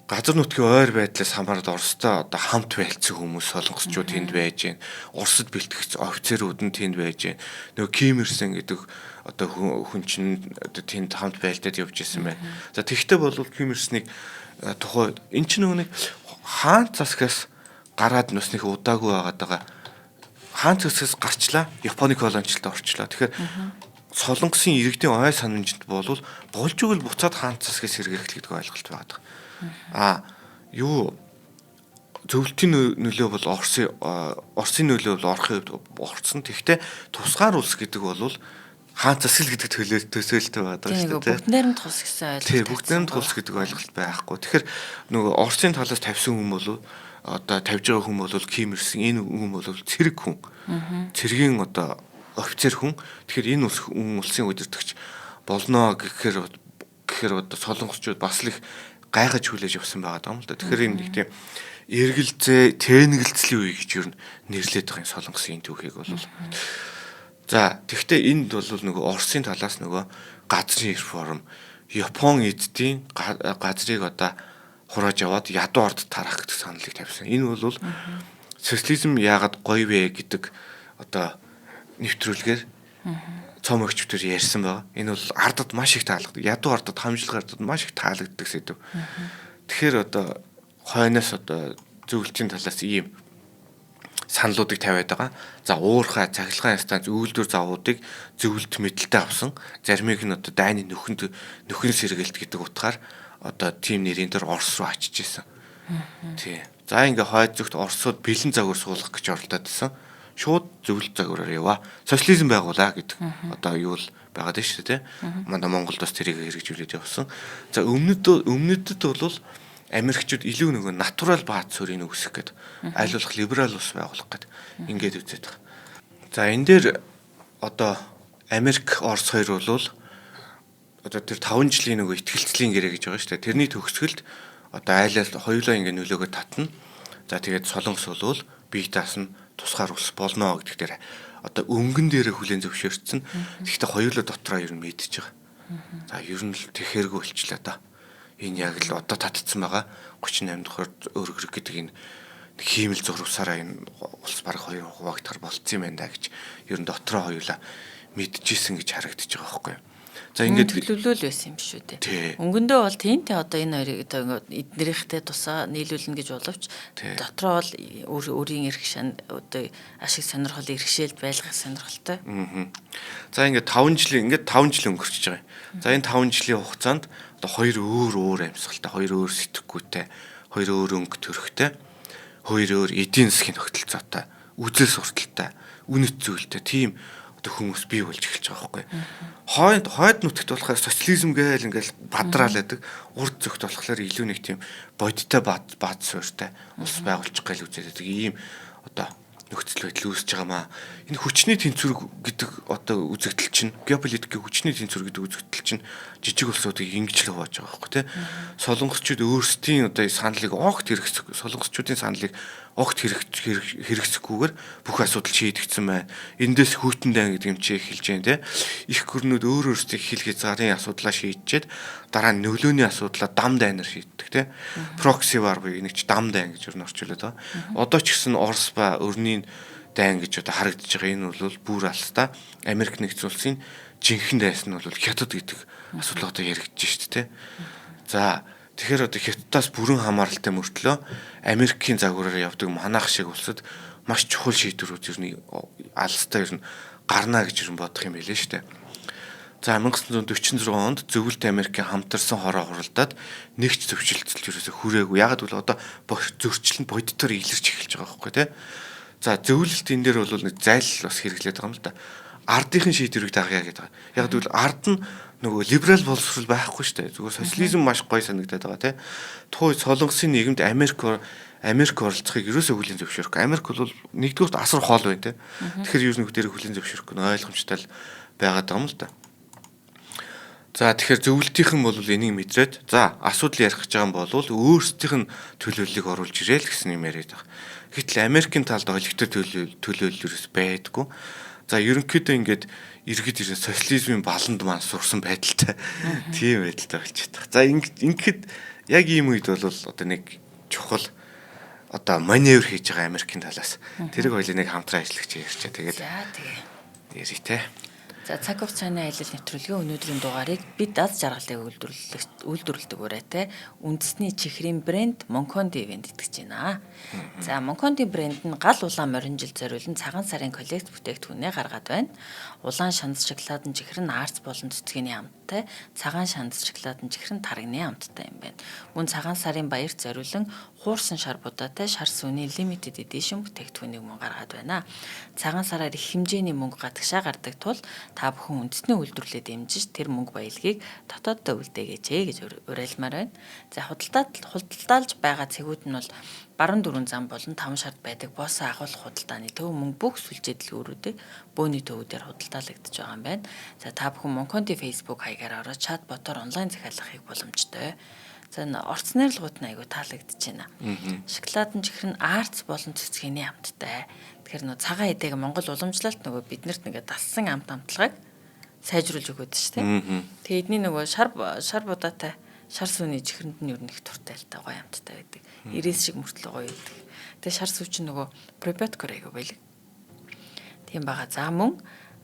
Газар нутгийн ойр байдлаас хамаарат Оростой одоо хамт байлцсан хүмүүс солонгосчууд тэнд байж гэн. Оросд бэлтгэгч офицерууд нь тэнд байж гэн. Нөгөө Ким Ир Сен гэдэг одоо хүн чинь одоо тэнд хамт байлдаад явж исэн байна. За тэгвэл бол Ким Ир Сенийг тухай эн чинь нөгөө нэг хаан засгаас гараад нүснийх удаагүй байгаа. Хаан засгаас гарчлаа. Японы колоничлалд орчлоо. Тэгэхээр солонгосын иргэдийн ой санамжинд болвол болж игэл буцаад хаан засгаас сэргийлэх гэдэг ойлголт байдаг. Зөвлөлтийн нөлөө бол Оросын нөлөө бол орохын хувьд орсон. Тэгвэл тусгаар улс гэдэг бол хаан засаг гэдэг төсөөлтөй байдаг шүү дээ. Бүгд найрамд тус гэсэн ойлголт. Тийм, бүгд найрамд тус гэдэг ойлголт байхгүй. Тэгэхээр нөгөө Оросын талаас тавьсан хүн бол одоо тавьж байгаа хүн бол Ким Ир Сен, энэ хүн бол цэрэг хүн. Цэргийн одоо офицер хүн. Тэгэхээр энэ улсын удирдагч болно гэхээр одоо солонгосчууд бас л их гайхаж хүлээж авсан байгаа юм л да. Тэгэхээр энэ нэг тийм эргэлзээ, тэнэгэлцлийн үе гэж юу нэрлээд байгаа юм солонгосын түүхийг бол. За тэгвэл энд бол нөгөө Оросын талаас нөгөө газрын реформ, Япон эддийн газрыг одоо хурааж аваад ядуу орд тарах гэдэг саналыг тавьсан. Энэ бол социализм яагаад гоё вэ гэдэг одоо нэвтрүүлгээр цом өгчтөр ярьсан байгаа. Энэ бол ардад маш их таалагддаг. Ядуу ардад хамжлага ардад маш их таалагддаг сэдв. Тэгэхээр одоо хойноос одоо зөвлөлтийн талаас ийм саналуудыг тавиад байгаа. За уурхай цахилгаан станц үйлдвэр завуудыг зөвлөлт мэдлэлтэй авсан. Заримыг нь одоо дайны нөхөн сэргээлт гэдэг утгаар одоо тим нэрийн дээр Орос руу очиж исэн. Тий. За ингээ хойд зүгт Оросууд бэлэн загвар суулгах гэж оролдоод исэн. Шууд зөвлөлт загвараар яваа. Социализм байгуулаа гэдэг. Одоо юу л байгаад байна шүү дээ, тий. Манай Монголд бас тэрийг хэрэгжүүлээд явсан. За өмнөдөд бол Америкчууд илүү нөгөө натурал бааз суурийг үүсгэх гээд аль болох либерал ус байгуулах гээд ингээд үзээд байгаа. За энэ дээр одоо Америк, Орос хоёр бол одоо тэр 5 жилийн нөгөө ихтгэлцлийн гэрээ гэж байгаа шүү дээ. Тэрний төгсгөлд одоо айлал хоёулаа ингээд нөлөөгөө татна. За тэгээд солонгос бол бие даасна тусгаар улс болно гэдэг дээр одоо өнгөн дээрээ хүлээн зөвшөөрсөн. Гэхдээ хоёулаа дотроо ер нь мэдчихэж байгаа. За ер нь л тэхэргүй болчлаа да. Энэ яг л одоо татцсан байгаа 38 дахь өргөрөг гэдэг энэ хиймэл зурвсараа энэ улс баг 2 хуваагдахар болцсон юм байна да гэж ер нь дотроо хоёулаа мэдчихсэн гэж харагдаж байгаа байхгүй юу. За ингээд төлөвлөл байсан юм шүү дээ. Өнгөндөө бол тиймтэй одоо энэ хоёрыг эднэрийнхтэй тусаа нийлүүлнэ гэж боловч дотроо бол өөрийн эрх шан одоо ашиг сонирхол иргэшээлд байлгах сонирхолтой. За ингээд 5 жил өнгөрчихөж байгаа юм. За энэ 5 жилийн хугацаанд одоо хоёр өөр амьсгалтай, хоёр өөр сэтгэхүйтэй, хоёр өөр өнгө төрхтэй, хоёр өөр эдийн засгийн тогтолцоотой, үзэл сурталтай, үнэт зүйлтэй тийм хүмүүс бий болж эхэлж байгаа байхгүй. Хойд нутагт болохоор социализм гээл ингээл бадраалаадаг. Урд зөгт болохоор илүү нэг тийм бодиттой бад суурьтай улс байгуулчих гээл үзээд байдаг. Ийм одоо нөхцөл байдал үүсэж байгаамаа. Энэ хүчний тэнцвэр гэдэг одоо үзэгдэл чинь геополитикийн хүчний тэнцвэр гэдэг үзэгдэл чинь жижиг улсуудыг ингэж л хувааж байгаа байхгүй тий. Солонгосчууд өөрсдийн одоо саналыг огт хэрэгсэх, солонгосчуудын саналыг огт хэрэгсэхгүйгээр бүх асуудал шийдэгдсэн байна. Эндээс хүйтэн дан гэдэг юм чи эхэлж байна тий. Их гүрнүүд өөрсдийн хил хязгаарын асуудлаа шийдчихэд дараа нь нөлөөний асуудлаа дам дайнаар шийддэг тий. Прокси вар буюу нэг ч дам дайн гэж орчуулад байгаа. Одоо ч гэсэн Орос ба өрний дайн гэж одоо харагдаж байгаа. Энэ бол бүр алстаа Америк нэгдсэн улсын жинхэнэ дайсан нь бол хятад гэдэг асуудал одоо яригдж шүү дээ тий. За тэгэхээр одоо хятадаас бүрэн хамааралтай мөртлөө Америкийн загвараар явдаг манайх шиг улсад маш чухал шийдвэрүүд ер нь алстай ер нь гарна гэж ер нь бодох юм байлээ шүү дээ. За 1946 онд зөвлөлт Америкийн хамтарсан хороо хуралдаад нэгч зөвшөлтсөлж ерөөсө хүрээгүй. Ягаад гэвэл одоо зөрчил нь бодитоор илэрч эхэлж байгаа байхгүй тий. За зөвлөлт энэ дээр бол нэг зайлшгүй бас хэрэглээд байгаа юм л да. Ардынхын шийдвэрийг дагая гэдэг. Ягаад гэвэл ард нь нөгөө либерал боловсрол байхгүй шүү дээ. Зүгээр социализм маш гоё санагдаад байгаа тий. Тухайн солонгосын нийгэмд Америк оролцохыг ерөөсөө хүлээн зөвшөөрөхгүй. Америк бол нэгдүгээр асар хоол байна тий. Тэгэхээр ер нь бүгдээр хүлээн зөвшөөрөхгүй ойлгомжтой л байгаад байгаа юм л да. За тэгэхээр зөвлөлтийнхэн бол энийг мэдрээд за асуудал ярих гэж байгаа юм бол өөрсдийнх нь төлөөллийг оруулж ирээл гэсэн юм яриад байгаа. Гэтэл Америкийн талд олигтой төлөөлөл ерөөс байдгүй. За ерөнхийдөө ингээд иргэд ирсэн социализмын баланд маань сурсан байдалтай тийм байдалтай болчиход байгаа. За ингээд яг ийм үед бол одоо нэг чухал одоо маневр хийж байгаа Америкийн талаас тэрэг хоёлыг нэг хамтран ажиллагч ярьчаа. Тэгээд За тэгээ. ярий те. За цаг хугацааны аялал нэвтрүүлгийн өнөөдрийн дугаарыг бид аз жаргалыг үйлдвэрлэдэг урайтай үндэсний чихрийн брэнд Монконди ивент итгэж байна. За Монконди брэнд нь гал улаан морин жил зориулан цагаан сарын коллекц бүтээгдэхүүнээ гаргаад байна. Улаан шанц шоколадын чихэр нь арц болон цэцгийн амттай, цагаан шанц шоколадын чихэр нь таргины амттай юм байна. Мөн цагаан сарын баярт зориулан хуурсан шар будаатай шар сүний limited edition бүтээгдэхүүнийг мөн гаргаад байна. Цагаан сараар их хэмжээний мөнгө гадагшаа гардаг тул та бүхэн үндэсний үйлдвэрлэлд дэмжиж тэр мөнгө баялагийг дотооддоо үлдээгээч гэж уриалмаар байна. За худалдаалж байгаа цэгүүд нь бол баруун дөрвөн зам болон 5 шард байдаг боосоо агуулах худалдааны төв мөн бүх сүлжээ дэлгүүрүүдийг бөөний төвүүдээр худалдаалагдаж байгаа юм байна. За та бүхэн Монконди Facebook хаягаар ороод чат ботоор онлайн захиалгахыг боломжтой. За орц найрлагууд нь айгу таалагдж байна. Шоколадын чихэр нь арц болон цэцгийн амттай. Тэгэхээр нөө цагаан эдэг Монгол уламжлалт нөгөө биднэрт нэгэ дассан амтлагыг сайжруулж өгöd шүү дээ. Тэгээ эдний нөгөө шар будаатай шар сүний чихэрэнд нь юу нэг туртай л та гоё амттай байдаг. Ирээс шиг мөртлөө гоё байдаг. Тэгээ шар сүү чинь нөгөө пробиотикор айгу байлиг. Тийм байгаа. За мөн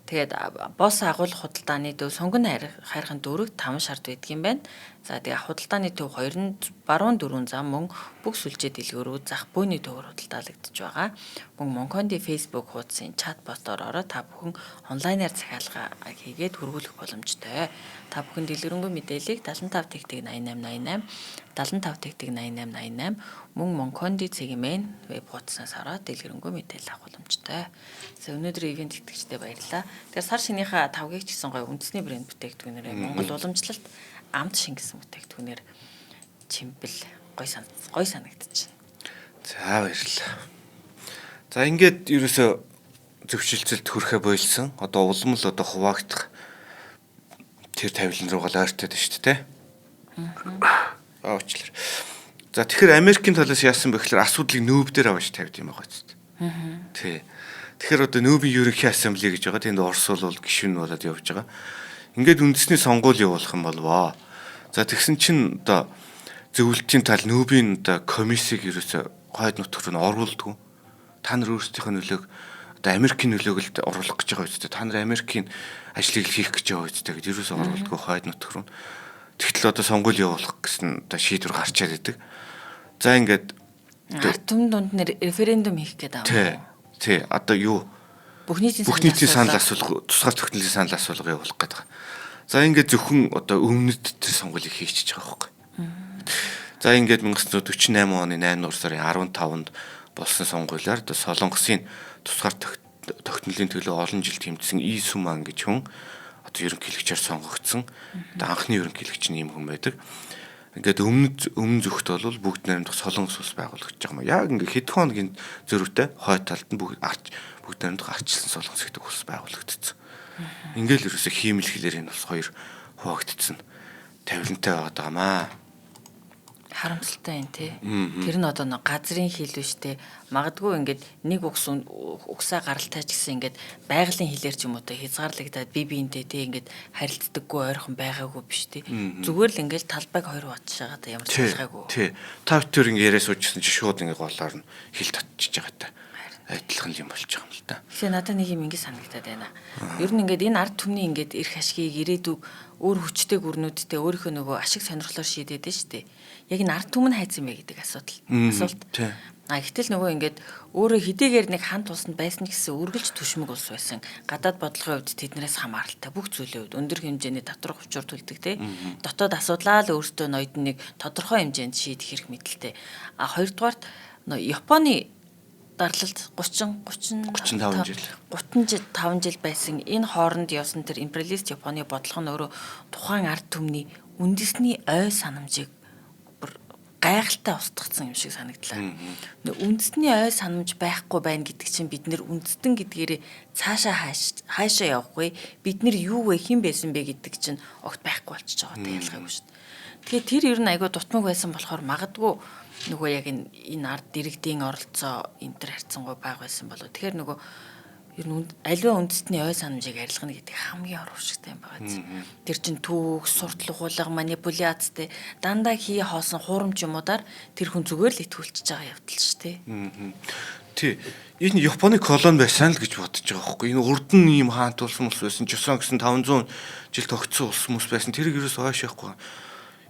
тэгээд бос агуулах худалдааны төв сонгон хайрхан 4-5 шард байдаг юм байна. За тэгээ худалдааны төв 2 нь баруун 4 зам мөн бүх сүлжээ дэлгүүрүүд зах бөөний төвөөр худалдаалагдаж байгаа. Мөн Монконди Facebook хуудсын чат ботоор ороод та бүхэн онлайнаар захиалга хийгээд хөрвүүлэх боломжтой. Та бүхэн дэлгэрэнгүй мэдээллийг 75 тэгтэг 8888 75 тэгтэг 8888 мөн Монконди цэгийн мэн веб хуудаснаас ороод дэлгэрэнгүй мэдээлэл авах боломжтой. За өнөөдрийн ивент итгэгчдээ баярлалаа. Тэгэхээр сар шинийхээ 5-ыг ч гэсэн гоё үндэсний брэнд бүтээгдэхүүнээр Монгол уламжлалт амт шингэсэн бүтээгдэхүүнээр чимбэл гоё санагдчих. За баярлалаа. За ингээд ерөөсө зөвшөлтсөлд хүрэхэ бойлсон. Одоо улам л одоо хуваагдах тэр тавилан руугаа л ойртоод байна шүү дээ. Аачлаа. За тэгэхээр Америкийн талаас яасан бэ гэхээр асуудлыг нөөб дээр аваач тавьд юм байгаа ч. Тий. Тэгэхээр одоо нөөбийн ерөнхий ассамбле гэж байгаа. Тэнд Орос бол гишүүн болоод явж байгаа. Ингээд үндэсний сонгуул явуулах юм болвоо. За тэгсэн чинь одоо зөвлөлтийн тал нөөбийн одоо комиссийг ерөөсө хойд нутг руу оруулдгүй. Та нар өөрсдийнхөө нөлөөг одоо Америкийн нөлөөг л оруулах гэж байгаа үстэй. Та нар Америкийн ажлыг хийх гэж байгаа үстэй гэж ерөөсө оруулдгүй хойд нутг руу. Тэгтэл одоо сонгуул явуулах гэсэн одоо шийдвэр гарчаад идэг. За ингээд ард түмэн дунд нэр референдум хийх гэдэг аа. Тий. Одоо юу? Бүх нийтийн санал асуулга, тусгаар тогтнолын санал асуулга явуулах гэдэг. За ингээд зөвхөн одоо өмнөд тэр сонгуулийг хийчихэж байгаа байхгүй. За ингээд 1948 оны 8 сарын 15-нд болсон сонгуулиар одоо Солонгосын тусгаар тогтнолын төлөө олон жил тэмцсэн И Суман гэж хүн одоо ерөнхийлөгчөөр сонгогдсон. Одоо анхны ерөнхийлөгч нь ийм хүн байдаг. Ингээд өмнө зүгт бол бүгд найрамдах Солонгос улс байгуулагдаж байгаа юм. Яг ингээд хэдхэн хоногийн зөрүүтэй хойд талд нь бүгд найрамдах арчилсан Солонгос гэдэг улс байгуулагдсан. Ингээл ерөөсө хиймэлхлээр энэ улс хоёр хуваагдсан тавилантай байгаа маа. Харамсалтай юм тий. Тэр нь одоо нэг газрын хил биштэй. Магадгүй ингээд нэг угсаа гаралтайч гэсэн ингээд байгалийн хилээр ч юм уу хязгаарлагдаад биентэй тий ингээд харилцдаггүй ойрхон байгаагүй биш тий. Зүгээр л ингээд талбайг хоёр батж байгаа да ямар ч ялгаагүй. Тий. Та бүхэн ингээд яриа суучсан чи шууд ингээд голоор нь хил татчихж байгаа та. Адилхан юм болж байгаа юм л та. Тэгэхээр надад нэг юм ингээд санагдаад байна. Ер нь ингээд энэ ард түмний ингээд эрх ашгийг ирээдүг өөр хүчтэй гүрнүүдтэй өөрийнхөө нөгөө ашиг сонирхлоор шийдээд дээ шүү дээ. Яг энэ ард түмэн хайцсан бэ гэдэг асуулт. Гэтэл нөгөө ингээд өөрөө хэдийгээр нэг хан тусанд байсан гэсэн үргэлж түшмэг улс байсан. Гадаад бодлогын хувьд тэднээс хамааралтай бүх зүйлийн хувьд өндөр хэмжээний доторх хүчээр төлдөг те. Дотоод асуудлаа л өөртөө ноёд нэг тодорхой хэмжээнд шийдэх хэрэг мэдлэлтэй. Хоёрдугаарт Японы дарлалт 35 жил байсан энэ хооронд явсан тэр империалист Японы бодлого нь өөрөө тухайн ард түмний үндэсний ой санамжийг гайхалтай устгацсан юм шиг санагдлаа. Үндэсний ой санамж байхгүй байна гэдэг чинь бид нэр үндэстэн гэдгээрээ цаашаа хаашаа явахгүй бид нэр юу вэ хэн байсан бэ гэдэг чинь огт байхгүй болчихж байгаа ялгаагүй шүү дээ. Тэгэхээр тэр ер нь айгүй дутмаг байсан болохоор магадгүй нөгөө яг энэ ард дэрэгдийн оролцоо энэ төр харьцангуй бага байсан болоо. Тэгэхээр нөгөө ер нь аливаа үндэстний ой санамжийг арилгана гэдэг хамгийн урвшигтай юм байгаа зү. Тэр чин түүх, суртал ухуулга, манипуляцтэй дандаа хий хоосон хуурамч юмудаар тэр хүн зүгээр л итгүүлчихэж байгаа явдал шүү дээ. Тий. Энэ Японы колони байсан л гэж бодож байгаа байхгүй. Энэ урд нь ийм хаант улс мус байсан. Жосон гэсэн 500 жил тогтсон улс мус байсан. Тэрийг ерөөс хойшоохгүй.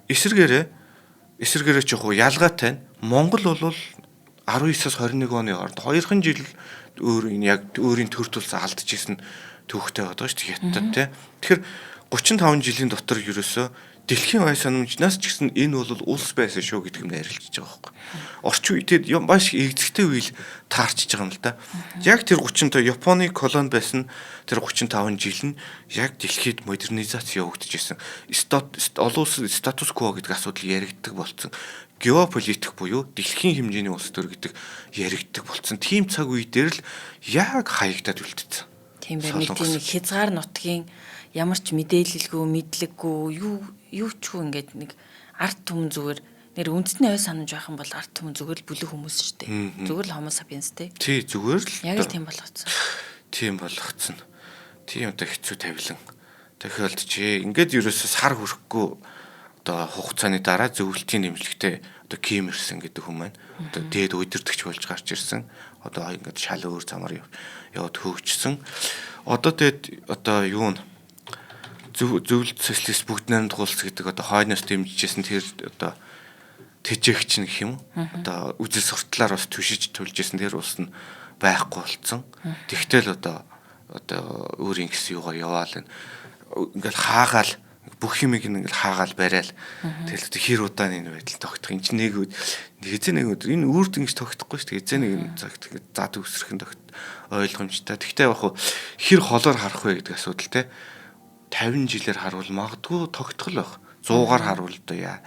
Эсэргээрээ ч яг ялгаатай нь Монгол бол 19-с 21 оны хооронд 2хан жил өөрийн төр тулсаа алдаж исэн түүхтэй байдаг шүү дээ хятад тий. Тэгэхээр 35 жилийн дотор ерөөсөө дэлхийн ой санамжнаас ч гэсэн энэ бол улс байсан шүү гэдэг юм ярилцж байгаа байхгүй. Орчин үеид маш эзэгтэй үйл таарчж байгаа юм л да. Яг тэр 30 Японы колони байсан тэр 35 жил нь яг дэлхийд модернизац явагдаж исэн. Олон улсын статус кво гэдэг асуудал яригддаг болсон. Геополитик буюу дэлхийн хэмжээний улс төр гэдэг яригддаг болсон. Тийм цаг үе дээр л яг хаягдаад үлдсэн. Тийм байна. Нэг хязгаар нутгийн ямар ч мэдээлэлгүй, мэдлэггүй, юу ч хөө ингээд нэг арт түмэн зүгээр нэр үндэсний ой санамж байх юм бол арт түмэн зүгээр л бүлэг хүмүүс шүү дээ. Зүгээр л homo sapiens дээ. Тий, зүгээр л. Яг л тийм болгоцсон. Тийм болгоцсон. Тийм одоо хэцүү тавилан. Тохиолдчихээ. Ингээд ерөөсөө сар хүрэхгүй одоо хугацааны дараа зөвлөлтийн нэмэлттэй одоо Ким ирсэн гэдэг хүн маань одоо дээд удирдахч болж гарч ирсэн. Одоо ингээд шал өөр замаар яваад хөгжсөн. Одоо тэгээд одоо юу н зөвлөлт социалист бүгд найрамдах улс гэдэг одоо хойноос дэмжижсэн тэр одоо тэжээгч гэх юм. Одоо үзэл сурталаар бас түшиж төлжсэн тэр улс нь байхгүй болцсон. Тэгтэл одоо өөрийн гэсэн юугаар яваал ингээл хаагаал бүх юмыг ингээл хаагаал барайл тэгэл хэр удааны энэ байдал тогтох энэ чинь нэг өдөр энэ үрд ингэж тогтохгүй шүү дээ эзэн нэг цагт зад үсрэх нь ойлгомжтой. Тэгтээ яг хэр холоор харах вэ гэдэг асуудал те 50 жилээр харуул магадгүй тогтгол байх. 100-аар харуул одоо яа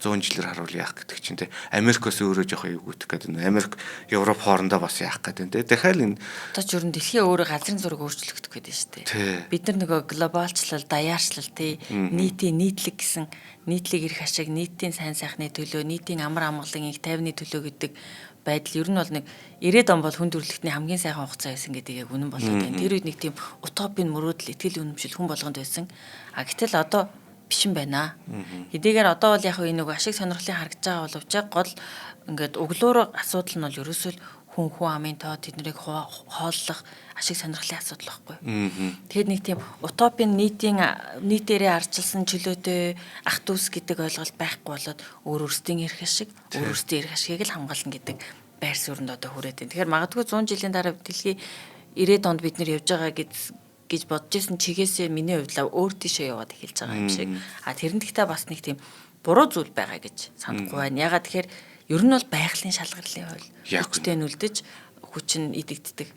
100 жилээр харуул яах гэдэг чинь те Америкоос өөрөө жоох юу гүтэх гэдэг нь Америк Европ хоорондоо бас яах гэдэг нь те дахиад энэ одоо ч өрн дэлхийн өөрөө газрын зураг өөрчлөгдөх гэдэг шүү дээ. Бид нар нөгөө глобалчлал, даяарчлал те нийтийн нийтлэг гэсэн нийтлэг эрх ашиг, нийтийн сайн сайхны төлөө, нийтийн амар амгалан их тайвны төлөө гэдэг байдал ер нь бол нэг 90-ад он бол хүн төрөлхтний хамгийн сайхан хугацаа байсан гэдэг яг үнэн болоод байна. Тэр үед нэг тийм утопийн мөрөөдөл, итгэл үнэмшил хүн болгонд байсан. А гэтэл одоо биш юм байна. Хэдийгээр одоо бол яг энэ нэг ашиг сонирхлын харагдаж байгаа боловч гол ингээд өглөөр асуудал нь бол ерөөсөө хүн амын тоо тэднийг хооллох ашиг сонирхлын асуудал байхгүй. Тэгэхэд нэг тийм утопийн нийтээрээ арчилсан чөлөөтэй ах дүүс гэдэг ойлголт байхгүй болоод өөрсдийн эрх ашиг, өөрсдийн эрх ашигыг л хамгаална гэдэг байр суурьнд одоо хүрээд байна. Тэгэхээр магадгүй 100 жилийн дараа дэлхийн 90-ад онд бид нэр явж байгаа гэж бодож исэн чигээсээ миний хувьд өөр тийшээ яваад эхэлж байгаа юм шиг. А тэрэн дэхтэй бас нэг тийм буруу зүйл байгаа гэж санахгүй байна. Ягаад тэгэхээр ер нь бол байгалийн шалгарлын хууль хүчтэй нүлдэж хүч нь идэгддэг.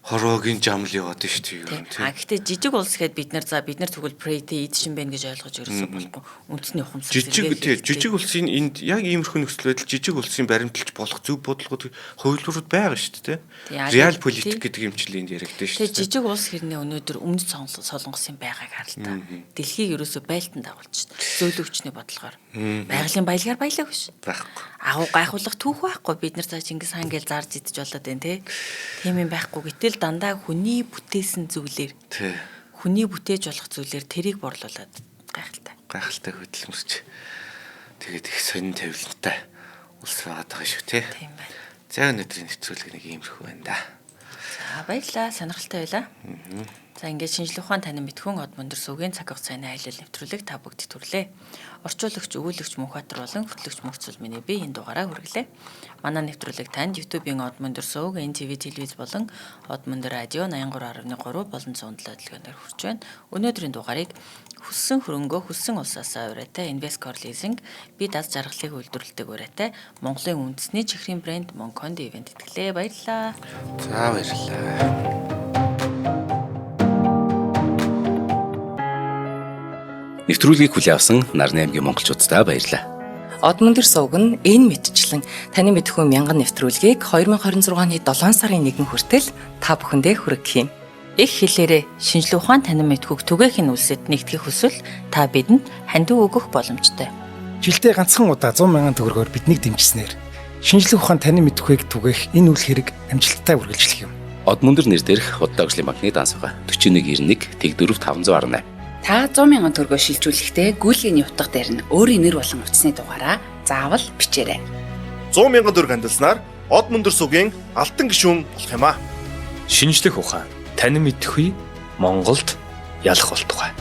хорвоогийн жамл яваад шүү дээ. А гэхдээ жижиг улс гэхэд бид нар тэгвэл прейтэй эдшин байна гэж ойлгож ерөөсөө болохгүй. Үндэсний ухамсар жижиг улсын энд яг иймэрхүү нөхцөл байдал жижиг улсын баримталж болох зөв бодлогод хувилбарууд байгаа шүү дээ. Реал политик гэдэг юмчлал энд яригдсан шүү дээ. Жижиг улс хэрнээ өнөөдөр өмнөд солонгосын байгааг харалтаа. Дэлхийг ерөөсөө байлтан дагуулж зөөлөн хүчний бодлогоор байгалийн баялагаар баялаагүй ш. Байхгүй. Агуу гайхуулах түүх байхгүй. Бид нар цаа Чингис хаан гэж зарж идэж болоод байна те. Тийм юм байхгүй. Гэтэл дандаа хүний бүтээсэн зүйлээр хүний бүтээж болох зүйлээр тэрийг борлуулад гайхалтай хөдөлмөрч тэгээд их сонин тавилантай улс байгаад байгаа шүү те. Тийм байна. За өнөөдрийн нэвтрүүлэг нэг иймэрхүү байна да. За баярлалаа. Сонирхолтой байлаа. За ингээд шинжлэх ухаан танин мэдхүн од мөндөр сүгийн цаг хугацааны аялал нэвтрүүлэг та бүгд түрлээ. Орчуулагч, өгүүлэгч Мөнхбаатар болон хөтлөгч Мөнхцөл миний би энэ дугаараа хүргэлээ. Манай нэвтрүүлэг танд YouTube-ийн од мөндөр сүг, NTV телевиз болон од мөндөр радио 83.3 болон 107 дэлгэнээр хүрч байна. Өнөөдрийн дугаарыг хүссэн хөрөнгөө хүссэн улсаасаа урайтай Investcore Leasing би даз жаргалыг үйлдвэрлэдэг урайтай Монголын үндэсний чихрийн брэнд Moncondo Event итгэлээ. Баярлалаа. За баярлалаа. Нэвтрүүлгийг хүлээн авсан Нарны аймгийн монголчуудаа баярлалаа. Од мөндөр сувг нь энэ мэдчлэн таны мэдхүйн мянган нэвтрүүлгийг 2026 оны 7 сарын 1 хүртэл та бүхэндээ хүргэх юм. Их хэлээрээ шинжлэх ухаан танин мэдхүйг түгээхийн үлсэд нэгтгэх хүсвэл та бидэнд хандив өгөх боломжтой. Жилдээ ганцхан удаа 100,000 төгрөгөөр биднийг дэмжснээр шинжлэх ухаан танин мэдхүйг түгээх энэ үйл хэрэг амжилттай үргэлжлэх юм. Од мөндөр нэр дээрх Удаагшлын банкны дансага 4191 Тэг 4518. Та 100,000 төгрөгөө шилжүүлэхдээ гүйлгээний утга дээр нь өөрийн нэр болон утасны дугаараа заавал бичээрэй. 100,000 төгрөг хандалснаар Од мөндөр сувгийн алтан гишүүн болох юм а. Шинжлэх ухаан, танин мэдхгүй Монголд ялах болтугай.